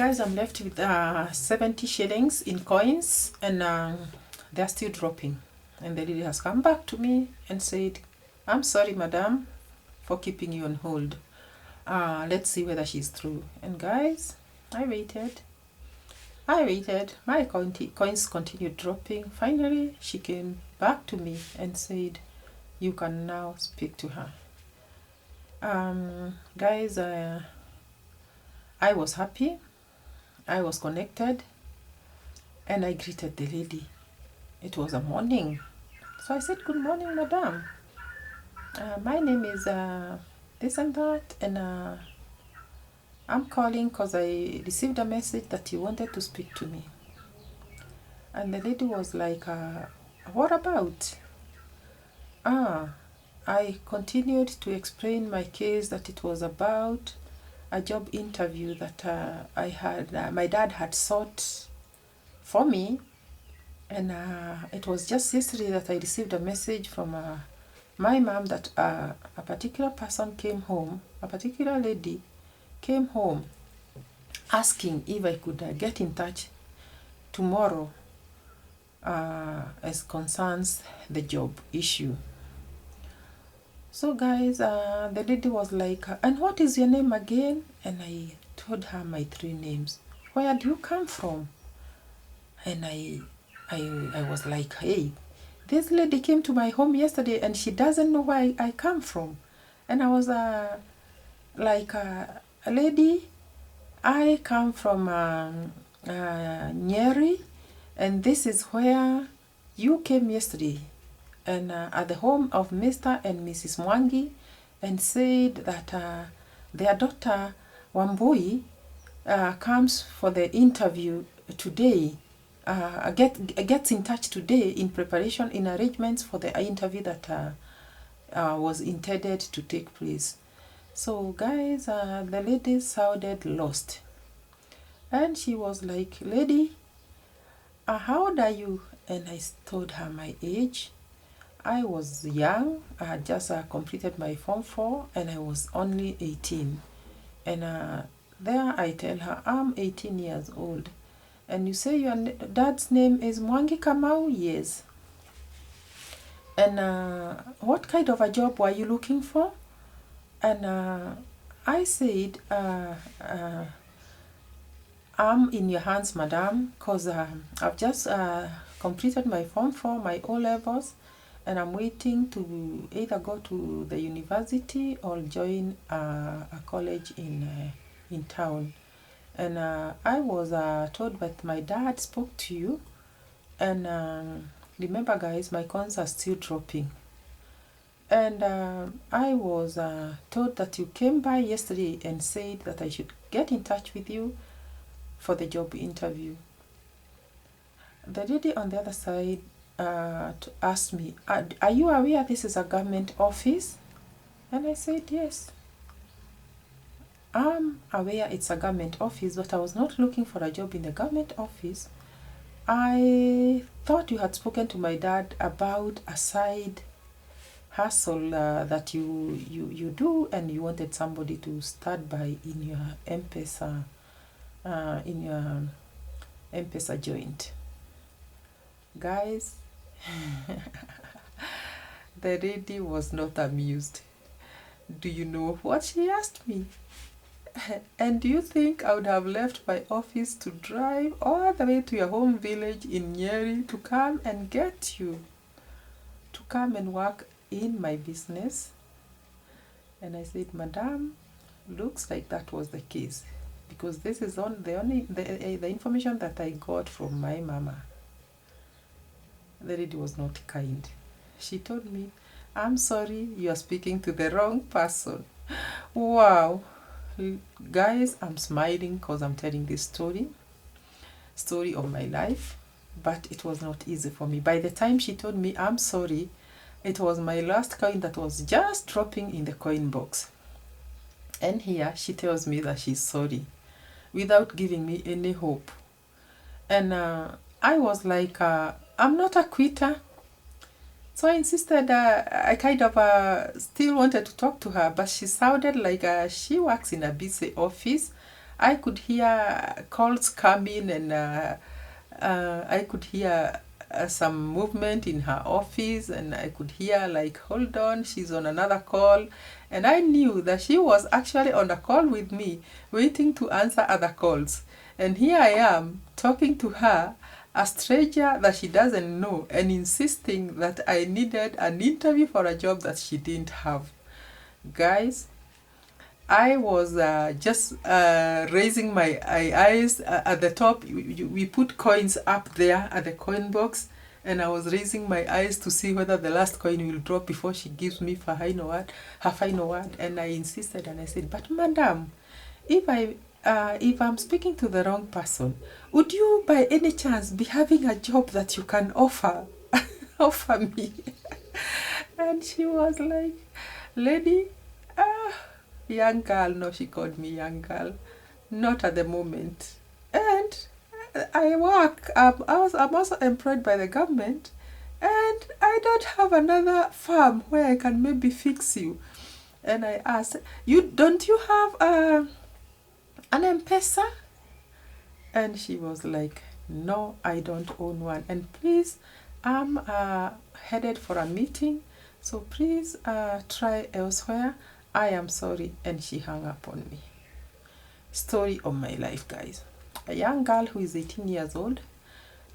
Guys, I'm left with 70 shillings in coins, and they're still dropping. And the lady has come back to me and said, I'm sorry, madam, for keeping you on hold. Let's see whether she's through. And guys, I waited. My coins continued dropping. Finally, she came back to me and said, you can now speak to her. Guys, I was happy. I was connected, and I greeted the lady. It was a morning. So I said, good morning, madam. My name is this and that, and I'm calling because I received a message that you wanted to speak to me. And the lady was like, what about? I continued to explain my case, that it was about a job interview that I had, my dad had sought for me. And it was just yesterday that I received a message from my mom that a particular person came home, a particular lady came home asking if I could get in touch tomorrow as concerns the job issue. So guys, the lady was like, and what is your name again? And I told her my 3 names. Where do you come from? And I was like, hey, this lady came to my home yesterday and she doesn't know where I come from. And I was like, a lady, I come from Nyeri, and this is where you came yesterday, and at the home of Mr. and Mrs. Mwangi, and said that their daughter Wambui comes for the interview today, gets in touch today in preparation, in arrangements for the interview that was intended to take place. So guys, the lady sounded lost, and she was like, lady, how old are you? And I told her my age. I was young. I had just completed my Form 4, and I was only 18. And there I tell her, I'm 18 years old. And you say your dad's name is Mwangi Kamau? Yes. And what kind of a job were you looking for? And I said, I'm in your hands, madam, because I've just completed my Form 4, my O-levels, and I'm waiting to either go to the university or join a college in town. And I was told that my dad spoke to you, and remember guys, my coins are still dropping. And I was told that you came by yesterday and said that I should get in touch with you for the job interview. The lady on the other side asked me, are you aware this is a government office? And I said, yes. I'm aware it's a government office, but I was not looking for a job in the government office. I thought you had spoken to my dad about a side hustle that you do, and you wanted somebody to start by in your M-Pesa joint. Guys, the lady was not amused. Do you know what she asked me? And do you think I would have left my office to drive all the way to your home village in Nyeri to come and get you to come and work in my business? And I said, madam, looks like that was the case, because this is the information that I got from my mama. The lady was not kind. She told me, I'm sorry, you are speaking to the wrong person. Wow. Guys, I'm smiling because I'm telling this story of my life, but it was not easy for me. By the time she told me I'm sorry, it was my last coin that was just dropping in the coin box. And here she tells me that she's sorry without giving me any hope. And I was like, I'm not a quitter. So I insisted, I kind of still wanted to talk to her, but she sounded like she works in a busy office I could hear calls coming, and I could hear some movement in her office, and I could hear like, hold on, she's on another call. And I knew that she was actually on a call with me, waiting to answer other calls. And here I am talking to her, a stranger that she doesn't know, and insisting that I needed an interview for a job that she didn't have. Guys, I was just raising my eyes at the top. We put coins up there at the coin box, and I was raising my eyes to see whether the last coin will drop before she gives me her final word. And I insisted, and I said, "But madam, if I'm speaking to the wrong person, would you by any chance be having a job that you can offer me?" And she was like, "Lady, young girl," no, she called me young girl, "not at the moment. And I work, I'm also employed by the government, and I don't have another farm where I can maybe fix you." And I asked, don't you have an M-Pesa? And she was like, "No, I don't own one. And please, I'm headed for a meeting, so please try elsewhere. I am sorry." And she hung up on me. Story of my life, guys. A young girl who is 18 years old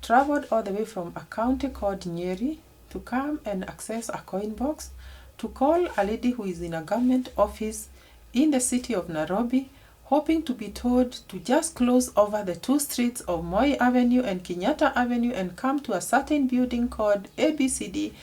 traveled all the way from a county called Nyeri to come and access a coin box to call a lady who is in a government office in the city of Nairobi, hoping to be told to just close over the two streets of Moi Avenue and Kenyatta Avenue and come to a certain building called ABCD,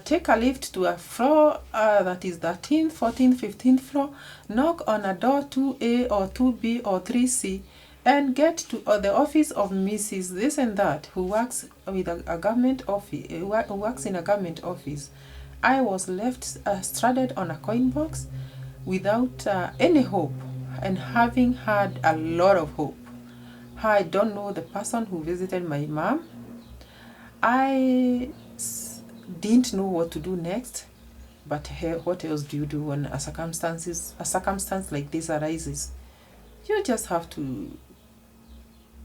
take a lift to a floor that is 13th, 14th, 15th floor, knock on a door 2A or 2B or 3C, and get to the office of Mrs. This and that, who works with a government office, who works in a government office. I was left stranded on a coin box without any hope, and having had a lot of hope. I don't know the person who visited my mom. I didn't know what to do next, but what else do you do when a circumstance like this arises? You just have to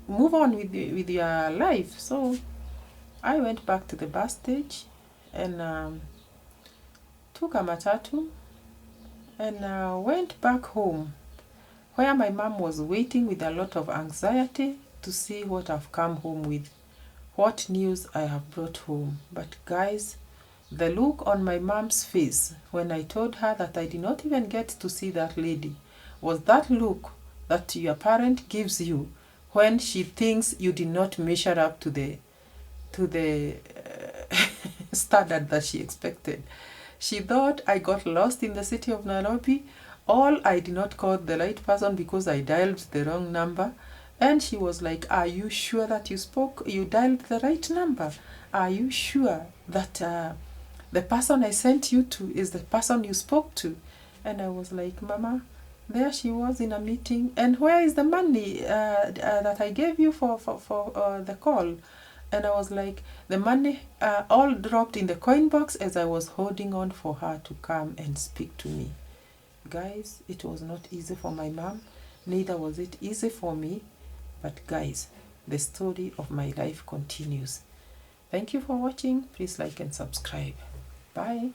move on with your life. So I went back to the bus stage and took a matatu and went back home, where my mom was waiting with a lot of anxiety to see what I've come home with, what news I have brought home. But guys, the look on my mom's face when I told her that I did not even get to see that lady was that look that your parent gives you when she thinks you did not measure up to the standard that she expected. She thought I got lost in the city of Nairobi, or I did not call the right person because I dialed the wrong number. And she was like, "Are you sure that you dialed the right number? Are you sure that the person I sent you to is the person you spoke to?" And I was like, "Mama, there she was in a meeting, and where is the money that I gave you for the call?" And I was like, the money all dropped in the coin box as I was holding on for her to come and speak to me. Guys, it was not easy for my mom, neither was it easy for me. But guys, the story of my life continues. Thank you for watching. Please like and subscribe. Bye.